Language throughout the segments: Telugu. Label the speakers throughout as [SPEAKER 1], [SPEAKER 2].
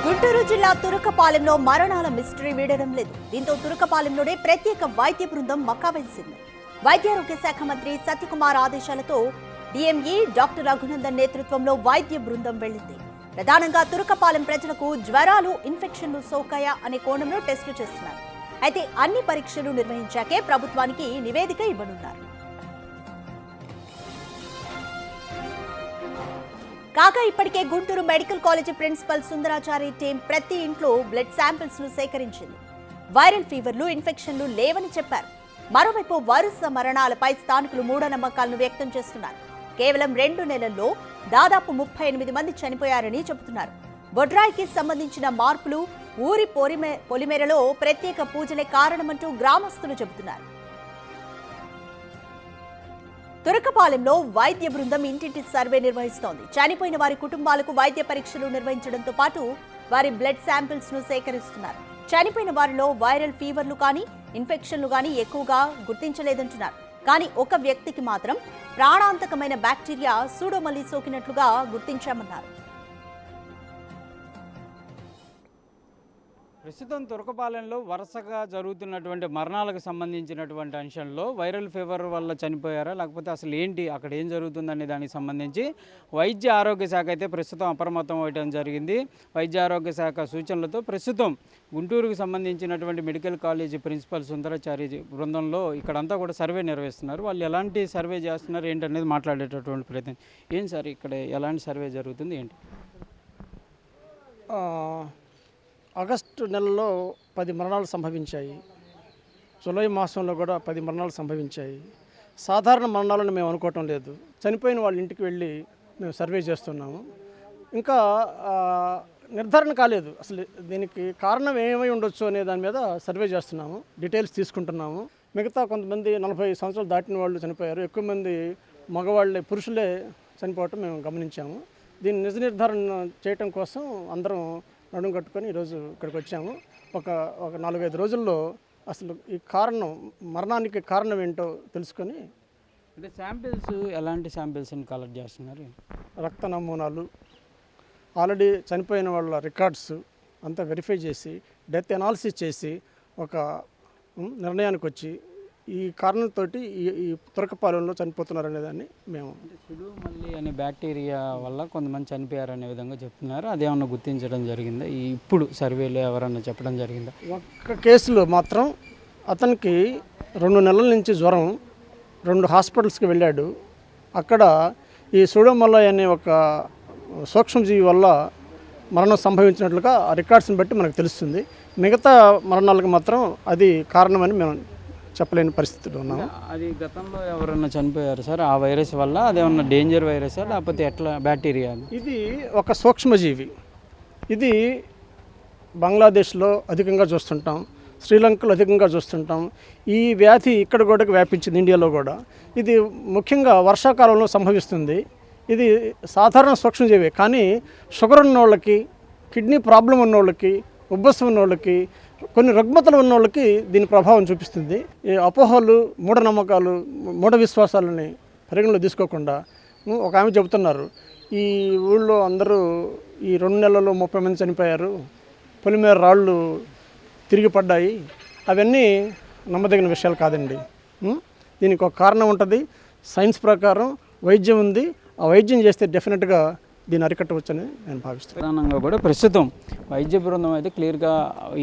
[SPEAKER 1] గుంటూరు జిల్లా తురకపాలెంలో మరణాల మిస్టరీ వీడడం లేదు. దీంతో తురకపాలెంలోనే ప్రత్యేక వైద్య బృందం మకావేసింది. వైద్యారోగ్య శాఖ మంత్రి సత్యకుమార్ ఆదేశాలతో డిఎంఈ డాక్టర్ రఘునందన్ నేతృత్వంలో వైద్య బృందం వెళ్లింది. ప్రధానంగా తురకపాలెం ప్రజలకు జ్వరాలు, ఇన్ఫెక్షన్లు సోకాయా అనే కోణంలో టెస్టులు చేస్తున్నారు. అయితే అన్ని పరీక్షలు నిర్వహించాకే ప్రభుత్వానికి నివేదిక ఇవ్వనున్నారు. కాగా ఇప్పటికే Guntur medical college principal Sundarachari team ప్రతి ఇంట్లో బ్లడ్ శాంపిల్స్ ను సేకరించింది. వైరల్ ఫీవర్లు, ఇన్ఫెక్షన్లు లేవని చెప్పారు. మరోవైపు వరుస మరణాలపై స్థానికులు మూఢనమ్మకాలను వ్యక్తం చేస్తున్నారు. కేవలం 2 నెలల్లో దాదాపు 38 మంది చనిపోయారని చెబుతున్నారు. బొడ్రాయికి సంబంధించిన మార్పులు, ఊరి పొలిమేరలో ప్రత్యేక పూజలే కారణమంటూ గ్రామస్తులు చెబుతున్నారు. తురకపాలెంలో వైద్య బృందం ఇంటింటి సర్వే నిర్వహిస్తోంది. చనిపోయిన వారి కుటుంబాలకు వైద్య పరీక్షలు నిర్వహించడంతో పాటు వారి బ్లడ్ శాంపిల్స్ ను సేకరిస్తున్నారు. చనిపోయిన వారిలో వైరల్ ఫీవర్లు కానీ, ఇన్ఫెక్షన్లు కానీ ఎక్కువగా గుర్తించలేదంటున్నారు. కానీ ఒక వ్యక్తికి మాత్రం ప్రాణాంతకమైన బ్యాక్టీరియా సూడోమోనాస్ సోకినట్లుగా గుర్తించామన్నారు.
[SPEAKER 2] ప్రస్తుతం తురకపాలెంలో వరుసగా జరుగుతున్నటువంటి మరణాలకు సంబంధించినటువంటి అంశంలో వైరల్ ఫీవర్ వల్ల చనిపోయారా, లేకపోతే అసలు ఏంటి అక్కడ ఏం జరుగుతుందనే దానికి సంబంధించి వైద్య ఆరోగ్య శాఖ అయితే ప్రస్తుతం అప్రమత్తం అవ్వడం జరిగింది. వైద్య ఆరోగ్య శాఖ సూచనలతో ప్రస్తుతం గుంటూరుకు సంబంధించినటువంటి మెడికల్ కాలేజీ ప్రిన్సిపల్ సుందరాచారి బృందంలో ఇక్కడంతా కూడా సర్వే నిర్వహిస్తున్నారు. వాళ్ళు ఎలాంటి సర్వే చేస్తున్నారు ఏంటనేది మాట్లాడేటటువంటి ప్రయత్నం. ఏం సార్ ఇక్కడ ఎలాంటి సర్వే జరుగుతుంది ఏంటి?
[SPEAKER 3] ఆగస్టు నెలలో 10 మరణాలు సంభవించాయి. జూలై మాసంలో కూడా 10 మరణాలు సంభవించాయి. సాధారణ మరణాలను మేము అనుకోవటం లేదు. చనిపోయిన వాళ్ళ ఇంటికి వెళ్ళి మేము సర్వే చేస్తున్నాము. ఇంకా నిర్ధారణ కాలేదు అసలు దీనికి కారణం ఏమై ఉండొచ్చు అనే దాని మీద సర్వే చేస్తున్నాము. డీటెయిల్స్ తీసుకుంటున్నాము. మిగతా కొంతమంది 40 సంవత్సరాలు దాటిన వాళ్ళు చనిపోయారు. ఎక్కువ మంది మగవాళ్ళే, పురుషులే చనిపోవటం మేము గమనించాము. దీన్ని నిజ నిర్ధారణ చేయటం కోసం అందరం నడుం కట్టుకొని ఈరోజు ఇక్కడికి వచ్చాము. ఒక 4-5 రోజుల్లో అసలు ఈ కారణం, మరణానికి కారణం ఏంటో తెలుసుకొని.
[SPEAKER 2] అంటే శాంపిల్స్ ఎలాంటి శాంపిల్స్ని కలెక్ట్ చేస్తున్నారు?
[SPEAKER 3] రక్త నమూనాలు, ఆల్రెడీ చనిపోయిన వాళ్ళ రికార్డ్స్ అంతా వెరిఫై చేసి, డెత్ అనాలిసిస్ చేసి ఒక నిర్ణయానికి వచ్చి ఈ కారణంతో ఈ తురకపాలెంలో చనిపోతున్నారు అనేదాన్ని మేము
[SPEAKER 2] సూడోమోనాస్ అనే బ్యాక్టీరియా వల్ల కొంతమంది చనిపోయారు అనే విధంగా చెప్తున్నారు. అదేమన్నా గుర్తించడం జరిగిందా? ఇప్పుడు సర్వేలో ఎవరన్నా చెప్పడం జరిగిందా?
[SPEAKER 3] ఒక్క కేసులో మాత్రం అతనికి 2 నెలల నుంచి జ్వరం, 2 హాస్పిటల్స్కి వెళ్ళాడు. అక్కడ ఈ సూడోమోనాస్ అనే ఒక సూక్ష్మజీవి వల్ల మరణం సంభవించినట్లుగా ఆ రికార్డ్స్ని బట్టి మనకు తెలుస్తుంది. మిగతా మరణాలకు మాత్రం అది కారణమని మేము చెప్పలేని పరిస్థితిలో ఉన్నాము.
[SPEAKER 2] అది గతంలో ఎవరన్నా చనిపోయారు సార్ ఆ వైరస్ వల్ల? అదేమన్నా డేంజర్ వైరస్ లేకపోతే ఎట్లా బ్యాక్టీరియా?
[SPEAKER 3] ఇది ఒక సూక్ష్మజీవి. ఇది బంగ్లాదేశ్లో అధికంగా చూస్తుంటాం, శ్రీలంకలో అధికంగా చూస్తుంటాం. ఈ వ్యాధి ఇక్కడ కూడా వ్యాపించింది, ఇండియాలో కూడా. ఇది ముఖ్యంగా వర్షాకాలంలో సంభవిస్తుంది. ఇది సాధారణ సూక్ష్మజీవి, కానీ షుగర్ ఉన్నోళ్ళకి, కిడ్నీ ప్రాబ్లం ఉన్నోళ్ళకి, ఉబ్బసం ఉన్నోళ్ళకి, కొన్ని రుగ్మతలు ఉన్నోళ్ళకి దీని ప్రభావం చూపిస్తుంది. ఈ అపోహలు, మూఢనమ్మకాలు, మూఢ విశ్వాసాలని పరిగణలో తీసుకోకుండా ఒక ఆమె చెబుతున్నారు, ఈ ఊళ్ళో అందరూ ఈ 2 నెలల్లో 30 మంది చనిపోయారు, పొలిమేర రాళ్ళు తిరిగి పడ్డాయి. అవన్నీ నమ్మదగిన విషయాలు కాదండి. దీనికి ఒక కారణం ఉంటుంది. సైన్స్ ప్రకారం వైద్యం ఉంది. ఆ వైద్యం చేస్తే డెఫినెట్గా దీన్ని అరికట్టవచ్చని నేను భావిస్తున్నాను.
[SPEAKER 2] ప్రధానంగా కూడా ప్రస్తుతం వైద్య బృందం అయితే క్లియర్గా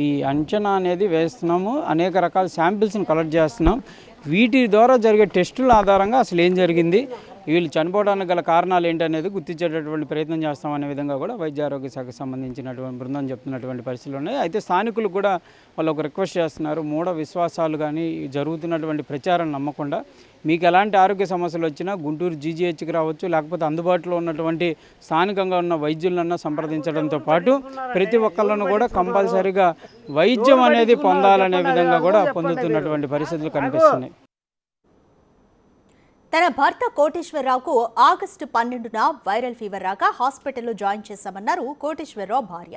[SPEAKER 2] ఈ అంచనా అనేది వేస్తున్నాము. అనేక రకాల శాంపిల్స్ని కలెక్ట్ చేస్తున్నాం. వీటి ద్వారా జరిగే టెస్టుల ఆధారంగా అసలు ఏం జరిగింది, వీళ్ళు చనిపోవడానికి గల కారణాలు ఏంటనేది గుర్తించేటటువంటి ప్రయత్నం చేస్తామనే విధంగా కూడా వైద్య ఆరోగ్య శాఖకు సంబంధించినటువంటి బృందం చెప్తున్నటువంటి పరిస్థితులు ఉన్నాయి. అయితే స్థానికులు కూడా వాళ్ళు ఒక రిక్వెస్ట్ చేస్తున్నారు, మూఢ విశ్వాసాలు కానీ జరుగుతున్నటువంటి ప్రచారం నమ్మకుండా మీకు ఎలాంటి ఆరోగ్య సమస్యలు వచ్చినా గుంటూరు జీజీహెచ్కి రావచ్చు, లేకపోతే అందుబాటులో ఉన్నటువంటి స్థానికంగా ఉన్న వైద్యులన్నా సంప్రదించడంతో పాటు ప్రతి ఒక్కళ్ళను కూడా కంపల్సరీగా వైద్యం అనేది పొందాలనే విధంగా కూడా పొందుతున్నటువంటి పరిస్థితులు కనిపిస్తున్నాయి.
[SPEAKER 1] తన భర్త కోటేశ్వరరావుకు ఆగస్టు 12న వైరల్ ఫీవర్ రాక హాస్పిటల్లో జాయిన్ చేశామన్నారు కోటేశ్వరరావు భార్య.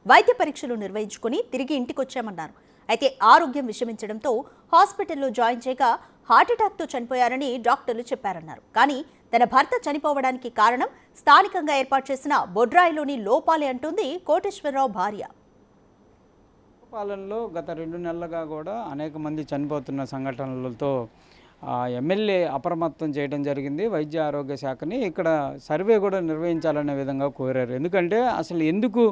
[SPEAKER 1] వైద్య పరీక్షలు నిర్వహించుకుని తిరిగి ఇంటికొచ్చామన్నారు. అయితే ఆరోగ్యం విషమించడంతో హాస్పిటల్లో జాయిన్ చేయగా హార్ట్అటాక్తో చనిపోయారని డాక్టర్లు చెప్పారన్నారు. కానీ తన భర్త చనిపోవడానికి కారణం స్థానికంగా ఏర్పాటు చేసిన బొడ్రాయిలోని లోపాలే అంటుంది కోటేశ్వరరావు భార్య.
[SPEAKER 2] పాలనలో గత 2 నెలలుగా కూడా అనేక మంది చనిపోతున్న సంఘటనలతో ఎమ్మెల్యే అప్రమత్తం చేయడం జరిగింది. వైద్య ఆరోగ్య శాఖని ఇక్కడ సర్వే కూడా నిర్వహించాలనే విధంగా కోరారు. ఎందుకంటే అసలు ఎందుకు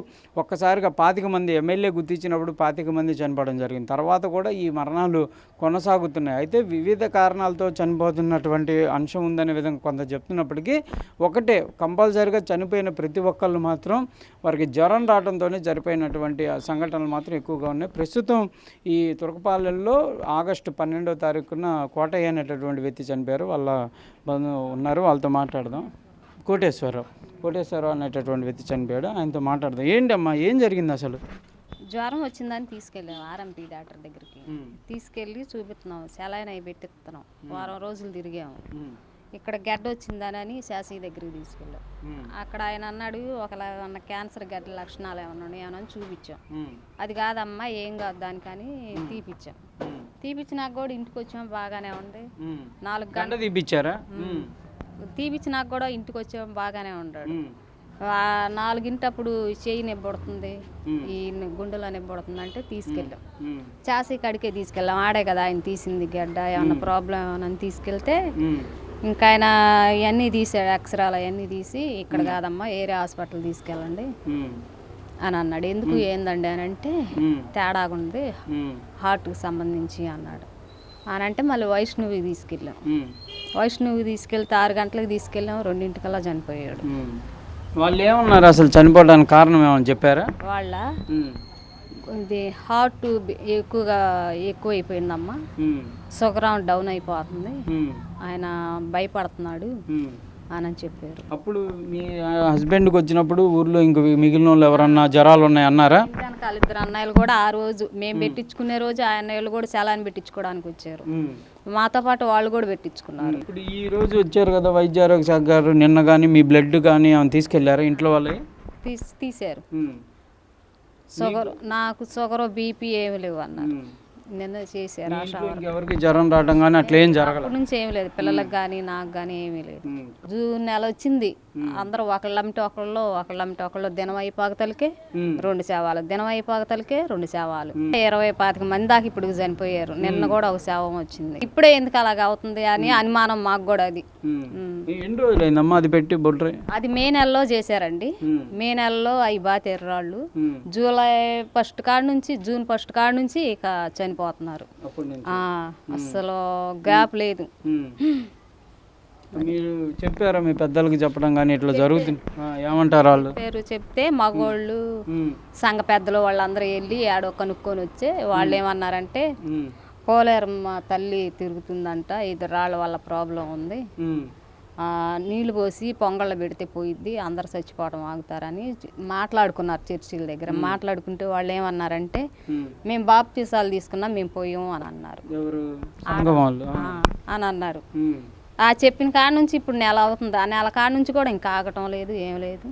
[SPEAKER 2] ఒక్కసారిగా 25 మంది ఎమ్మెల్యే గుర్తించినప్పుడు 25 మంది చనిపోవడం జరిగింది. తర్వాత కూడా ఈ మరణాలు కొనసాగుతున్నాయి. అయితే వివిధ కారణాలతో చనిపోతున్నటువంటి అంశం ఉందనే విధంగా కొంత చెప్తున్నప్పటికీ ఒకటే కంపల్సరీగా చనిపోయిన ప్రతి ఒక్కళ్ళు మాత్రం వారికి జ్వరం రావడంతోనే చనిపోయినటువంటి సంఘటనలు మాత్రం ఎక్కువగా ఉన్నాయి. ప్రస్తుతం ఈ తురకపాలెంలో ఆగస్టు 12వ తారీఖున కోటయ్య అనేటటువంటి వ్యక్తి చనిపోయారు. వాళ్ళ ఉన్నారు, వాళ్ళతో మాట్లాడదాం. కోటేశ్వరరావు అనేటటువంటి వ్యక్తి చనిపోయాడు, ఆయనతో మాట్లాడదాం. ఏంటమ్మా, ఏం జరిగింది అసలు?
[SPEAKER 4] జ్వరం వచ్చిందని తీసుకెళ్ళాం ఆర్ఎంపీ డాక్టర్ దగ్గరికి. తీసుకెళ్ళి చూపిస్తున్నాం, సెలైన్ అవి పెట్టిస్తున్నాం. వారం రోజులు తిరిగాము. ఇక్కడ గడ్డ వచ్చిందని శాసీ దగ్గరికి తీసుకెళ్ళాం. అక్కడ ఆయన అన్నాడు, ఒకలాగా క్యాన్సర్ గడ్డ లక్షణాలు ఏమన్నా ఉన్నాయని చూపించాం. అది కాదమ్మా, ఏం కాదు దానికని తీపిచ్చాం. తీపిచ్చినాక కూడా ఇంటికి వచ్చాం, బాగానే ఉంది. 4 గంటలు
[SPEAKER 2] తీపిచ్చారా?
[SPEAKER 4] తీపిచ్చినాక కూడా ఇంటికి వచ్చాం, బాగానే ఉన్నాడు. 4 చెయ్యి నిబ్బడుతుంది, ఈ గుండెలో నిబ్బడుతుంది అంటే తీసుకెళ్ళాం. చాసీ కాడికే తీసుకెళ్ళాం. ఆడే కదా ఆయన తీసింది గడ్డ, ఏమన్నా ప్రాబ్లం ఏమన్నా తీసుకెళ్తే ఇంకా ఆయన ఇవన్నీ తీసాడు, ఎక్స్రాలు అవన్నీ తీసి ఇక్కడ కాదమ్మా ఏరే హాస్పిటల్ తీసుకెళ్ళండి అని అన్నాడు. ఎందుకు ఏందండి అని అంటే తేడాగా ఉంది, హార్ట్కి సంబంధించి అన్నాడు. అని అంటే మళ్ళీ వైష్ణవికి తీసుకెళ్ళాం. వైష్ణవికి తీసుకెళ్తే 6 గంటలకు తీసుకెళ్ళాం, 2 చనిపోయాడు.
[SPEAKER 2] వాళ్ళు ఏమన్నారు అసలు చనిపోవడానికి కారణం ఏమని చెప్పారా?
[SPEAKER 4] వాళ్ళ ఇది హార్ట్ ఎక్కువైపోయిందమ్మా, షుగర్ డౌన్ అయిపోతుంది, ఆయన భయపడుతున్నాడు అని చెప్పారు.
[SPEAKER 2] అప్పుడు మీ హస్బెండ్కి వచ్చినప్పుడు ఊర్లో ఇంక మిగిలిన వాళ్ళు ఎవరన్నా జ్వరాలు ఉన్నాయి అన్నారా?
[SPEAKER 4] వెనకాల 2 అన్నయ్యలు కూడా ఆ రోజు మేము పెట్టించుకునే రోజు ఆ అన్నయ్యలు కూడా సెలాన్ పెట్టించుకోవడానికి వచ్చారు. మాతో పాటు వాళ్ళు కూడా పెట్టించుకున్నారు.
[SPEAKER 2] ఇప్పుడు ఈ రోజు వచ్చారు కదా వైద్య ఆరోగ్య శాఖ గారు, నిన్న కానీ మీ బ్లడ్ కానీ ఏమైనా తీసుకెళ్లారా ఇంట్లో వాళ్ళే?
[SPEAKER 4] తీశారు. నాకు షుగర్ బీపీ ఏమి లేవు అన్నారు. నిన్న చేశారు.
[SPEAKER 2] ఎవరికి జ్వరం రావడం కానీ అట్లా ఏం జరగలేదు
[SPEAKER 4] నుంచి ఏమి లేదు, పిల్లలకు కానీ నాకు కానీ ఏమీ లేదు. జూన్ నెల వచ్చింది, అందరూ ఒకళ్ళంటే ఒకళ్ళు దినం అయిపోగతలకే 2 శవాలు, దినం అయిపోగతలకే 2 శవాలు. 20-25 మంది దాకా ఇప్పుడు చనిపోయారు. నిన్న కూడా ఒక శవం వచ్చింది. ఇప్పుడే ఎందుకు అలాగ అవుతుంది అని అనుమానం మాకు కూడా. అది
[SPEAKER 2] ఎన్ని రోజులైందమ్మా అది పెట్టి బొడ్రాయి?
[SPEAKER 4] అది మే నెలలో చేశారండి. మే నెలలో అవి బాగా తెర్రాళ్ళు. జూలై 1 కాడ నుంచి, జూన్ 1 కాడ నుంచి ఇక చనిపోతున్నారు. అసలు గ్యాప్ లేదు.
[SPEAKER 2] మీరు చెప్పారా మీ పెద్దలకి చెప్పడం కానీ ఇట్లా జరుగుతుంది? ఏమంటారు వాళ్ళు?
[SPEAKER 4] పేరు చెప్తే మగోళ్ళు సంఘ పెద్దలు వాళ్ళందరూ వెళ్ళి ఆడో కనుక్కొని వచ్చే వాళ్ళు ఏమన్నారంటే, పోలేరమ్మ తల్లి తిరుగుతుందంట, ఇది రాళ్ళ వల్ల ప్రాబ్లం ఉంది, నీళ్లు పోసి పొంగళ్ళ పెడితే పోయిద్ది, అందరు చచ్చిపోవడం ఆగుతారని మాట్లాడుకున్నారు చర్చిల దగ్గర. మాట్లాడుకుంటే వాళ్ళు ఏమన్నారంటే, మేము బాప్తీసాలు తీసుకున్నాం, మేము పోయాము అని అన్నారు. అని అన్నారు. ఆ చెప్పిన కాడ నుంచి ఇప్పుడు నెల అవుతుంది. ఆ నెల కాడ నుంచి కూడా ఇంకా ఆగటం లేదు, ఏం లేదు.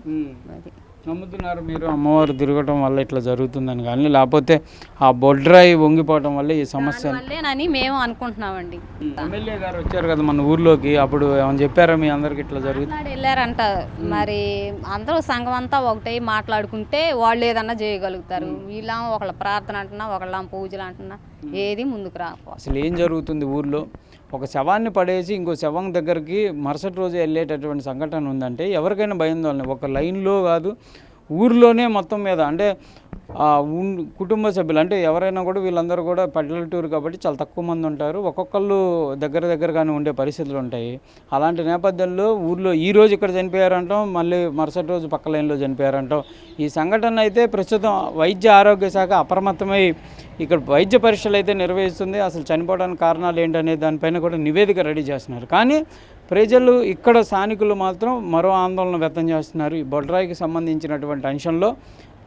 [SPEAKER 4] అది
[SPEAKER 2] నమ్ముతున్నారు మీరు అమ్మవారు తిరగటం వల్ల ఇట్లా జరుగుతుందని, కానీ లేకపోతే ఆ బొడ్రాయి వంగిపోవటం వల్ల ఈ సమస్య
[SPEAKER 4] వల్లేనని మేము అనుకుంటున్నామండి.
[SPEAKER 2] ఎమ్మెల్యే గారు వచ్చారు కదా మన ఊర్లోకి, అప్పుడు ఏమని చెప్పారా మీ అందరికి ఇట్లా జరుగుతుంది?
[SPEAKER 4] వెళ్ళారంట. మరి అందరూ సంఘం అంతా ఒకటే మాట్లాడుకుంటే వాళ్ళు ఏదన్నా చేయగలుగుతారు. వీళ్ళ ఒకళ్ళ ప్రార్థన అంటున్నా, ఒకళ్ళ పూజలు అంటున్నా, ఏది ముందుకు రాకపో.
[SPEAKER 2] అసలు ఏం జరుగుతుంది ఊర్లో? ఒక శవాన్ని పడేసి ఇంకో శవం దగ్గరికి మరుసటి రోజు వెళ్ళేటటువంటి సంఘటన ఉందంటే ఎవరికైనా భయం తోలని. ఒక లైన్లో కాదు, ఊర్లోనే మొత్తం మీద అంటే కుటుంబ సభ్యులు అంటే ఎవరైనా కూడా వీళ్ళందరూ కూడా పల్లెటూరు కాబట్టి చాలా తక్కువ మంది ఉంటారు. ఒక్కొక్కళ్ళు దగ్గరగానే ఉండే పరిస్థితులు ఉంటాయి. అలాంటి నేపథ్యంలో ఊర్లో ఈ రోజు ఇక్కడ చనిపోయారంటాం, మళ్ళీ మరుసటి రోజు పక్క లైన్లో చనిపోయారంటాం. ఈ సంఘటన అయితే ప్రస్తుతం వైద్య ఆరోగ్య శాఖ అప్రమత్తమై ఇక్కడ వైద్య పరీక్షలు అయితే నిర్వహిస్తుంది. అసలు చనిపోవడానికి కారణాలు ఏంటనే దానిపైన కూడా నివేదిక రెడీ చేస్తున్నారు. కానీ ప్రజలు ఇక్కడ స్థానికులు మాత్రం మరో ఆందోళన వ్యక్తం చేస్తున్నారు. ఈ బొడ్రాయికి సంబంధించినటువంటి అంశంలో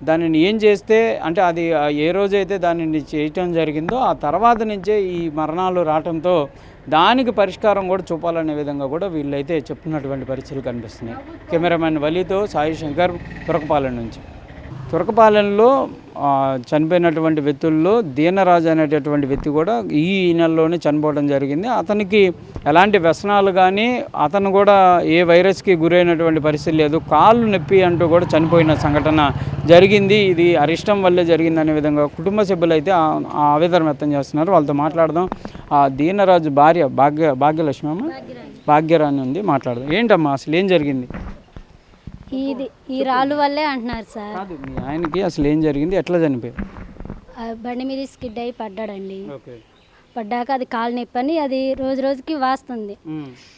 [SPEAKER 2] దానిని ఏం చేస్తే అంటే అది ఏ రోజైతే దానిని చేయటం జరిగిందో ఆ తర్వాత నుంచే ఈ మరణాలు రావడంతో దానికి పరిష్కారం కూడా చూపాలనే విధంగా కూడా వీళ్ళైతే చెప్తున్నటువంటి పరిస్థితులు కనిపిస్తున్నాయి. కెమెరామెన్ వలీతో సాయి శంకర్, తురకపాలెం నుంచి. తురకపాలెంలో చనిపోయినటువంటి వ్యక్తుల్లో దీనరాజు అనేటటువంటి వ్యక్తి కూడా ఈ నెలలోనే చనిపోవడం జరిగింది. అతనికి ఎలాంటి వ్యసనాలు కానీ అతను కూడా ఏ వైరస్కి గురైనటువంటి పరిస్థితి లేదు. కాళ్ళు నొప్పి అంటూ కూడా చనిపోయిన సంఘటన జరిగింది. ఇది అరిష్టం వల్లే జరిగింది అనే విధంగా కుటుంబ సభ్యులు అయితే ఆవేదన వ్యక్తం చేస్తున్నారు. వాళ్ళతో మాట్లాడదాం. ఆ దీనరాజు భార్య భాగ్యలక్ష్మి అమ్మ భాగ్యరాణి ఉంది, మాట్లాడదాం. ఏంటమ్మా అసలు ఏం జరిగింది?
[SPEAKER 5] ఈ రాళ్ళు వల్లే అంటున్నారు సార్.
[SPEAKER 2] కాదు, మీ ఆయనకి అసలు ఏం జరిగింది, ఎట్లా చనిపోయారు?
[SPEAKER 5] బండి మీద స్కిడ్ అయి పడ్డాడండి. పడ్డాక అది కాలు నొప్పి అని అది రోజు రోజుకి వాస్తుంది.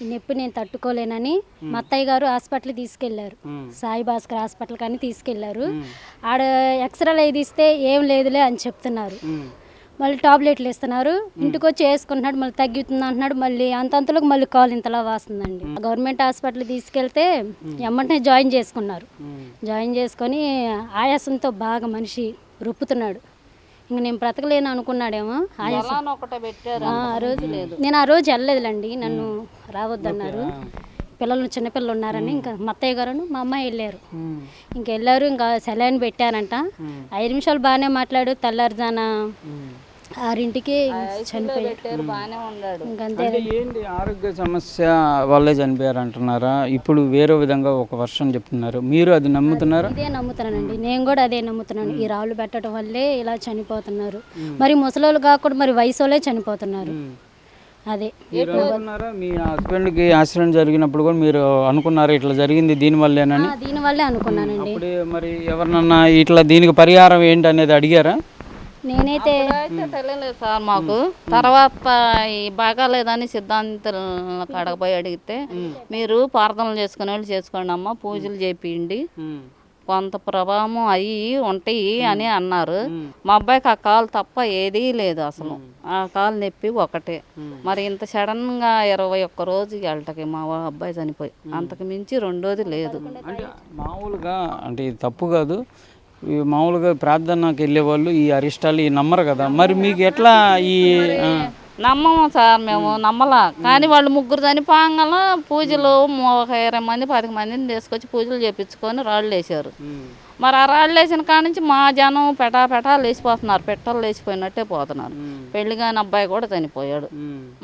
[SPEAKER 5] ఈ నొప్పి నేను తట్టుకోలేనని మా అత్తయ్య గారు హాస్పిటల్కి తీసుకెళ్లారు. సాయి భాస్కర్ హాస్పిటల్ కానీ తీసుకెళ్లారు. ఆడ ఎక్స్రేలు అయి తీస్తే ఏం లేదులే అని చెప్తున్నారు. మళ్ళీ టాబ్లెట్లు ఇస్తున్నారు. ఇంటికి వచ్చి వేసుకుంటున్నాడు, మళ్ళీ తగ్గుతుంది అంటున్నాడు. మళ్ళీ అంతంతలోకి మళ్ళీ కాలు ఇంతలా వాస్తుందండి. గవర్నమెంట్ హాస్పిటల్ తీసుకెళ్తే ఎమ్మటనే జాయిన్ చేసుకున్నారు. జాయిన్ చేసుకొని ఆయాసంతో బాగా మనిషి రొప్పుతున్నాడు. ఇంక నేను బ్రతకలేను అనుకున్నాడేమో. ఆయాసం నేను ఆ రోజు వెళ్ళలేదులేండి, నన్ను రావద్దన్నారు. పిల్లలు చిన్నపిల్లలు ఉన్నారని ఇంకా మా అత్తయ్య గారు మా అమ్మాయి వెళ్ళారు. ఇంకెళ్ళారు, ఇంకా సెలైన్ పెట్టారంట. 5 నిమిషాలు బాగానే మాట్లాడు, తెల్లారుజాన 6ంటికి చనిపోయారు.
[SPEAKER 4] బాగానే ఉన్నాడు.
[SPEAKER 5] ఇంకంతే.
[SPEAKER 2] ఏంటి ఆరోగ్య సమస్య వల్లే చనిపోయారు అంటున్నారా? ఇప్పుడు వేరే విధంగా ఒక వర్షం చెప్తున్నారు, మీరు అది నమ్ముతున్నారా?
[SPEAKER 5] ఇదే నమ్ముతున్నానండి, నేను కూడా అదే నమ్ముతున్నాను. ఈ రాళ్ళు పెట్టడం వల్లే ఇలా చనిపోతున్నారు. మరి ముసలోళ్ళు కాకుండా మరి వయసులే చనిపోతున్నారు. అదే
[SPEAKER 2] అనుకున్నారా? మీ హస్బెండ్కి యాక్సిడెంట్ జరిగినప్పుడు కూడా మీరు అనుకున్నారా ఇట్లా జరిగింది దీనివల్లేనని?
[SPEAKER 5] దీనివల్లే అనుకున్నానండి.
[SPEAKER 2] అప్పుడు మరి ఎవరినన్నా ఇట్లా దీనికి పరిహారం ఏంటి అనేది అడిగారా?
[SPEAKER 5] నేనైతే
[SPEAKER 4] తెలియలేదు సార్ మాకు. తర్వాత ఈ బాగాలేదని సిద్ధాంతాల కాడకపోయి అడిగితే మీరు ప్రార్థనలు చేసుకునే వాళ్ళు చేసుకోండి అమ్మ, పూజలు చేపియండి, కొంత ప్రభావం అయ్యి ఉంటాయి అని అన్నారు. మా అబ్బాయికి ఆ కాలు తప్ప ఏదీ లేదు అసలు. ఆ కాలు నొప్పి ఒకటే. మరి ఇంత సడన్గా 21 రోజు వెళ్ళటకి మా అబ్బాయి చనిపోయి అంతకు మించి రెండోది లేదు.
[SPEAKER 2] అంటే మామూలుగా అంటే ఇది తప్పు కాదు, మామూలుగా ప్రార్థనకి వెళ్ళే వాళ్ళు ఈ అరిష్టాలు ఈ నమ్మరు కదా, మరి మీకు ఎట్లా ఈ
[SPEAKER 4] నమ్మము సార్, మేము నమ్మలా. కానీ వాళ్ళు 3 చనిపోగానే పూజలు ఒక 20 మంది 10 మందిని తీసుకొచ్చి పూజలు చేపించుకొని రాళ్ళు వేసారు. మరి ఆ రాళ్ళు వేసిన కాడ నుంచి మా జనం పెటా లేచిపోతున్నారు, పెట్టలు లేచిపోయినట్టే పోతున్నారు. పెళ్లి కాని అబ్బాయి కూడా చనిపోయాడు.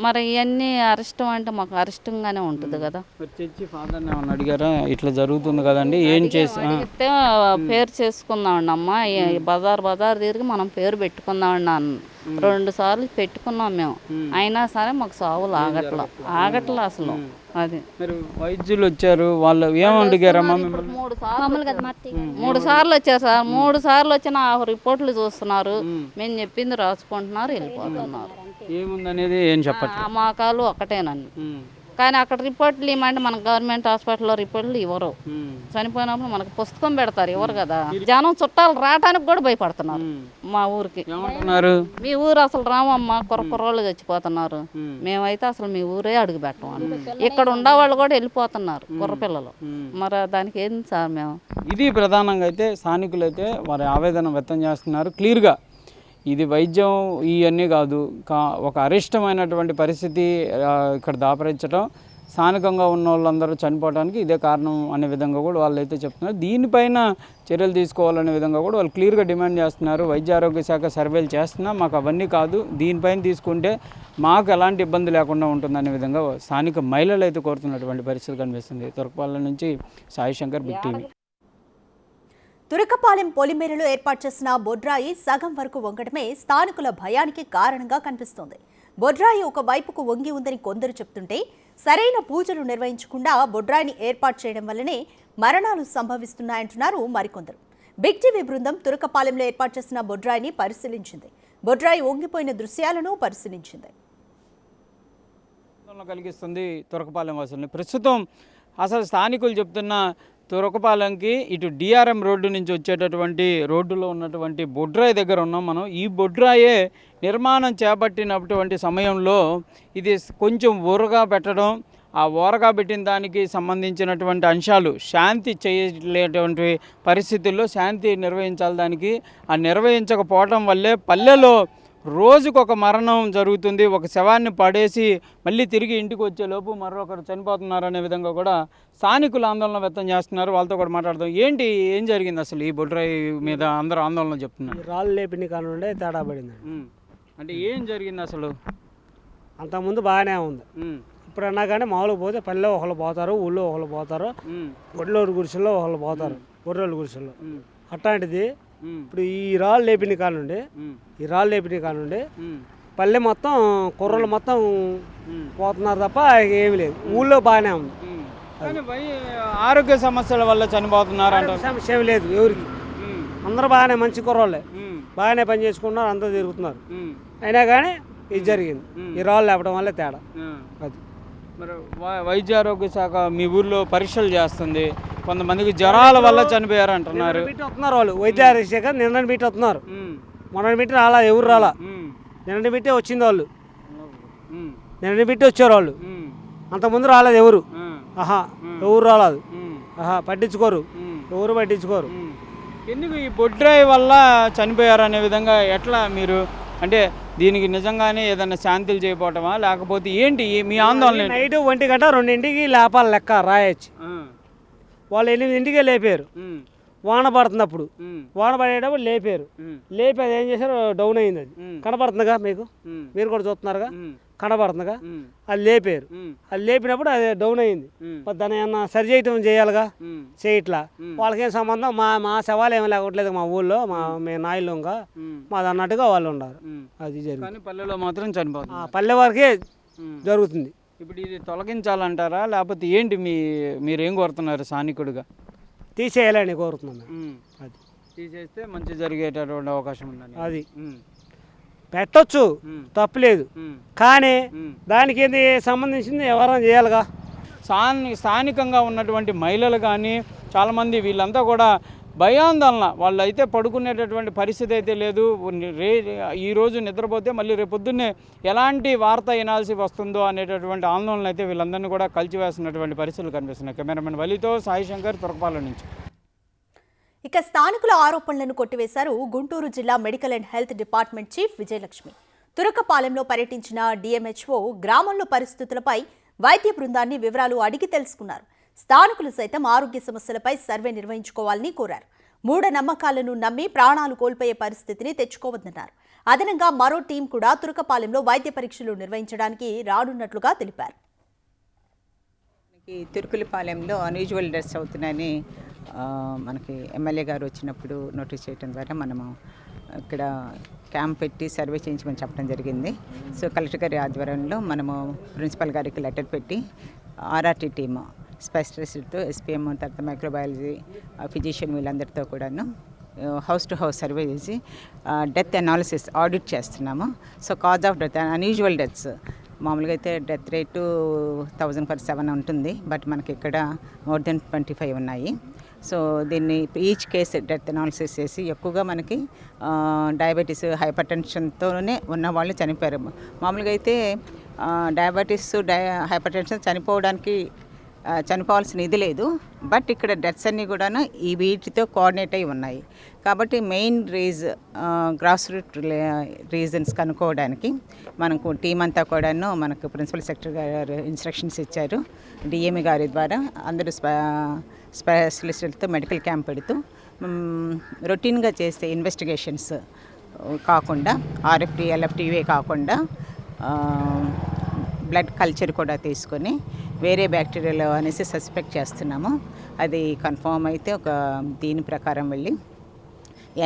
[SPEAKER 4] మరి ఇవన్నీ అరిష్టం అంటే మాకు అరిష్టంగానే ఉంటుంది కదా.
[SPEAKER 2] అడిగారా ఇట్లా జరుగుతుంది కదండి, ఏం చేసి
[SPEAKER 4] పేరు చేసుకుందామండి అమ్మ, బజార్ తిరిగి మనం పేరు పెట్టుకుందామండి అన్న. 2 సార్లు పెట్టుకున్నాం మేము, అయినా సరే మాకు సావులు ఆగట్లా అసలు. అది
[SPEAKER 2] మీరు వైద్యులు వచ్చారు, వాళ్ళు ఏమడిగారమ్మా?
[SPEAKER 4] 3 సార్లు వచ్చారు సార్. 3 సార్లు వచ్చిన రిపోర్ట్లు చూస్తున్నారు, మేము చెప్పింది రాసుకుంటున్నారు, వెళ్ళిపోతున్నారు.
[SPEAKER 2] ఏముందనేది ఏం చెప్పట్లేదు.
[SPEAKER 4] మా కాలు ఒకటేనండి. కానీ అక్కడ రిపోర్ట్లు ఇవ్వమంటే మనకు గవర్నమెంట్ హాస్పిటల్లో రిపోర్ట్లు ఇవ్వరు. చనిపోయినప్పుడు మనకు పుస్తకం పెడతారు, ఇవ్వరు కదా. జనం చుట్టాలు రావడానికి కూడా భయపడుతున్నారు మా ఊరికి. మీ ఊరు అసలు రామమ్మ, కుర్రోళ్ళు చచ్చిపోతున్నారు, మేమైతే అసలు మీ ఊరే అడుగు పెట్టం. ఇక్కడ ఉండేవాళ్ళు కూడా వెళ్ళిపోతున్నారు కుర్రపిల్లలు. మరి దానికి ఏంది సార్ మేము?
[SPEAKER 2] ఇది ప్రధానంగా అయితే స్థానికులు అయితే వారి ఆవేదన వ్యక్తం చేస్తున్నారు. క్లియర్గా ఇది వైద్యం ఇవన్నీ కాదు, ఒక అరిష్టమైనటువంటి పరిస్థితి ఇక్కడ దాపరించడం, స్థానికంగా ఉన్న వాళ్ళందరూ చనిపోవడానికి ఇదే కారణం అనే విధంగా కూడా వాళ్ళు అయితే చెప్తున్నారు. దీనిపైన చర్యలు తీసుకోవాలనే విధంగా కూడా వాళ్ళు క్లియర్గా డిమాండ్ చేస్తున్నారు. వైద్య ఆరోగ్య శాఖ సర్వేలు చేస్తున్నా మాకు అవన్నీ కాదు, దీనిపైన తీసుకుంటే మాకు ఎలాంటి ఇబ్బంది లేకుండా ఉంటుందనే విధంగా స్థానిక మహిళలు అయితే కోరుతున్నటువంటి పరిస్థితి కనిపిస్తుంది. తురకపాలెం నుంచి సాయి శంకర్, బిగ్ టీవీ.
[SPEAKER 1] తురకపాలెం పొలిమేరలో ఏర్పాటు చేసిన బొడ్రాయి సగం వరకు వంగడమే స్థానికుల భయానికి కారణంగా కనిపిస్తోంది. బొడ్రాయి ఒక వైపుకు వంగి ఉందని కొందరు చెప్తుంటే, సరైన పూజలు నిర్వహించకుండా బొడ్రాయిని ఏర్పాటు చేయడం వల్లనే మరణాలు సంభవిస్తున్నాయంటున్నారు మరికొందరు. బిగ్ టీవీ బృందం తురకపాలెంలో ఏర్పాటు చేసిన బొడ్రాయిని పరిశీలించింది. బొడ్రాయి వంగిపోయిన దృశ్యాలను పరిశీలించింది.
[SPEAKER 2] కలిగిస్తుంది తురకపాలెం వాసుల్ని. ప్రస్తుతం అసలు స్థానికులు చెప్తున్న తురకపాలెంకి ఇటు డిఆర్ఎం రోడ్డు నుంచి వచ్చేటటువంటి రోడ్డులో ఉన్నటువంటి బొడ్రాయి దగ్గర ఉన్నాం మనం. ఈ బొడ్రాయే నిర్మాణం చేపట్టినటువంటి సమయంలో ఇది కొంచెం ఊరగా పెట్టడం, ఆ ఊరగా పెట్టిన దానికి సంబంధించినటువంటి అంశాలు శాంతి చేయలేటువంటి పరిస్థితుల్లో శాంతి నిర్వహించాలి, దానికి ఆ నిర్వహించకపోవడం వల్లే పల్లెలో రోజుకొక మరణం జరుగుతుంది. ఒక శవాన్ని పడేసి మళ్ళీ తిరిగి ఇంటికి వచ్చేలోపు మరొకరు చనిపోతున్నారు అనే విధంగా కూడా స్థానికులు ఆందోళన వ్యక్తం చేస్తున్నారు. వాళ్ళతో కూడా మాట్లాడదాం. ఏం జరిగింది అసలు ఈ బొడ్రాయి మీద అందరూ ఆందోళన చెప్తున్నారు?
[SPEAKER 6] రాళ్ళు లేపిన కానుండే తేడా పడింది.
[SPEAKER 2] అంటే ఏం జరిగింది అసలు?
[SPEAKER 6] అంతకుముందు బాగానే ఉంది. ఇప్పుడన్నా కానీ మామూలుగా పోతే పల్లెలో ఒకళ్ళు పోతారు, ఊళ్ళో ఒకళ్ళు పోతారు, ఒడ్లోరు గుడిసెల్లో ఒకళ్ళు పోతారు, గొర్రెల గుడిసెల్లో. అట్లాంటిది ఇప్పుడు ఈ రాళ్ళు లేపిన కానుండి పల్లె మొత్తం కుర్రలు మొత్తం పోతున్నారు తప్ప ఏమి లేదు. ఊళ్ళో బాగానే ఉంది.
[SPEAKER 2] ఆరోగ్య సమస్యల వల్ల చనిపోతున్నారు అంటే
[SPEAKER 6] సమస్య ఏమి లేదు ఎవరికి. అందరూ బాగానే మంచి కుర్రోళ్ళే, బాగానే పని చేసుకుంటున్నారు, అంతా తిరుగుతున్నారు. అయినా కానీ ఇది జరిగింది. ఈ రాళ్ళు లేపడం వల్లే తేడా. అది
[SPEAKER 2] మరి వైద్య ఆరోగ్య శాఖ మీ ఊర్లో పరీక్షలు చేస్తుంది. కొంతమందికి జ్వరాల వల్ల చనిపోయారు అంటున్నారు.
[SPEAKER 6] వస్తున్నారు వాళ్ళు వైద్య ఆరోగ్య శాఖ నిన్న బిట్టి వస్తున్నారు. మొన్న బిట్టి రాలా, ఎవరు రాలా. నిన్న బిట్టే వచ్చింది వాళ్ళు. నిన్న బిట్టి వచ్చారు వాళ్ళు. అంతకుముందు రాలేదు ఎవరు. ఎవరు రాలేదు. పట్టించుకోరు, ఎవరు పట్టించుకోరు.
[SPEAKER 2] ఎందుకు ఈ బొడ్రాయి వల్ల చనిపోయారు అనే విధంగా ఎట్లా మీరు అంటే దీనికి నిజంగానే ఏదైనా శాంతిలు చేయకపోవటమా లేకపోతే ఏంటి మీ ఆందోళన?
[SPEAKER 6] నైట్ 1 గంట 2ంటికి లేపాలి లెక్క రాయొచ్చు. వాళ్ళు 8ంటికే లేపారు. వాన పడుతున్నప్పుడు, వాన పడేటప్పుడు లేపారు. లేపి అది ఏం చేశారు, డౌన్ అయింది. అది కనపడుతుందిగా మీకు, మీరు కూడా చూస్తున్నారుగా, కనపడుతుందిగా. అది లేపారు. అది లేపినప్పుడు అది డౌన్ అయింది. దాన్ని ఏమన్నా సరి చేయటం చేయాలిగా, చేయట్లా. వాళ్ళకేం సంబంధం, మా శవాలు ఏమీ లేకపోవట్లేదు మా ఊళ్ళో, మేము నాయలుగా మాది అన్నట్టుగా వాళ్ళు ఉన్నారు. అది జరిగింది.
[SPEAKER 2] పల్లెలో మాత్రం చనిపోతుంది.
[SPEAKER 6] పల్లె వరకే జరుగుతుంది.
[SPEAKER 2] ఇప్పుడు ఇది తొలగించాలంటారా లేకపోతే ఏంటి మీరేం కోరుతున్నారు స్థానికుడిగా?
[SPEAKER 6] తీసేయాలని కోరుతున్నాను. అది
[SPEAKER 2] తీసేస్తే మంచి జరిగేటటువంటి అవకాశం ఉందని.
[SPEAKER 6] అది పెట్టొచ్చు, తప్పులేదు. కానీ దానికి ఏంది సంబంధించింది ఎవరైనా చేయాలిగా.
[SPEAKER 2] స్థానికంగా ఉన్నటువంటి మహిళలు కానీ చాలామంది వీళ్ళంతా కూడా భయాందోళన. వాళ్ళు అయితే పడుకునేటటువంటి పరిస్థితి అయితే లేదు. ఈరోజు నిద్రపోతే మళ్ళీ రేపొద్దున్నే ఎలాంటి వార్త వినాల్సి వస్తుందో అనేటటువంటి ఆందోళన అయితే వీళ్ళందరినీ కూడా కలిచివేస్తున్నటువంటి పరిస్థితులు కనిపిస్తున్నాయి. కెమెరామెన్ వలితో సాయి శంకర్, తురకపాలెం నుంచి.
[SPEAKER 1] ఇక స్థానికుల ఆరోపణలను కొట్టివేశారు గుంటూరు జిల్లా medical and health department chief Vijayalakshmi. తురకపాలెంలో పర్యటించిన డిఎంహెచ్ఓ గ్రామంలో పరిస్థితులపై వైద్య బృందాన్ని వివరాలు అడిగి తెలుసుకున్నారు. స్థానికులు సైతం ఆరోగ్య సమస్యలపై సర్వే నిర్వహించుకోవాలని కోరారు. మూఢనమ్మకాలను నమ్మి ప్రాణాలు కోల్పోయే పరిస్థితిని తెచ్చుకోవద్దన్నారు. అదనంగా మరో టీం కూడా తురకపాలెంలో వైద్య పరీక్షలు నిర్వహించడానికి రానున్నట్లుగా తెలిపారు.
[SPEAKER 7] తుర్కులపాలెంలో అన్యూజువల్ డెత్స్ అవుతున్నాయని మనకి ఎమ్మెల్యే గారు వచ్చినప్పుడు నోటీస్ చేయడం ద్వారా మనము ఇక్కడ క్యాంప్ పెట్టి సర్వే చేయించమని చెప్పడం జరిగింది. సో కలెక్టర్ గారి ఆధ్వర్యంలో మనము ప్రిన్సిపల్ గారికి లెటర్ పెట్టి ఆర్ఆర్టీ టీమ్ స్పెషలిస్ట్తో ఎస్పీఎం, తర్వాత మైక్రోబయాలజీ, ఫిజిషియన్ వీళ్ళందరితో కూడాను హౌస్ టు హౌస్ సర్వే చేసి డెత్ అనాలిసిస్ ఆడిట్ చేస్తున్నాము. So cause of death, unusual deaths మామూలుగా అయితే డెత్ రేటు 1000/7 ఉంటుంది. బట్ మనకి ఇక్కడ మోర్ దెన్ 25 ఉన్నాయి. సో దీన్ని ఈచ్ కేసు డెత్ అనాలిసిస్ చేసి ఎక్కువగా మనకి డయాబెటీస్, హైపర్ టెన్షన్తోనే ఉన్న వాళ్ళు చనిపోయారు. మామూలుగా అయితే డయాబెటీస్, హైపర్ టెన్షన్ చనిపోవాల్సిన ఇది లేదు. బట్ ఇక్కడ డెత్స్ అన్నీ కూడా ఈ వీటితో కోఆర్డినేట్ అయి ఉన్నాయి. కాబట్టి మెయిన్ గ్రాస్ రూట్ రీజన్స్ కనుక్కోవడానికి మనకు టీం అంతా కూడాను మనకు ప్రిన్సిపల్ సెక్రటరీ గారు ఇన్స్ట్రక్షన్స్ ఇచ్చారు. డిఎంఈ గారి ద్వారా అందరూ స్పెషలిస్టులతో మెడికల్ క్యాంప్ పెడుతూ రొటీన్గా చేసే ఇన్వెస్టిగేషన్స్ కాకుండా ఆర్ఎఫ్టీ, ఎల్ఎఫ్టీ ఇవే కాకుండా బ్లడ్ కల్చర్ కూడా తీసుకొని వేరే బ్యాక్టీరియాలో అనేసి సస్పెక్ట్ చేస్తున్నాము. అది కన్ఫర్మ్ అయితే దీని ప్రకారం వెళ్ళి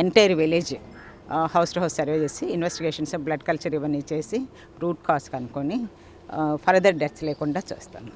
[SPEAKER 7] entire village house to house survey చేసి ఇన్వెస్టిగేషన్స్, బ్లడ్ కల్చర్ ఇవన్నీ చేసి రూట్ కాజ్ కనుక్కొని ఫర్దర్ డెత్స్ లేకుండా చేస్తాను.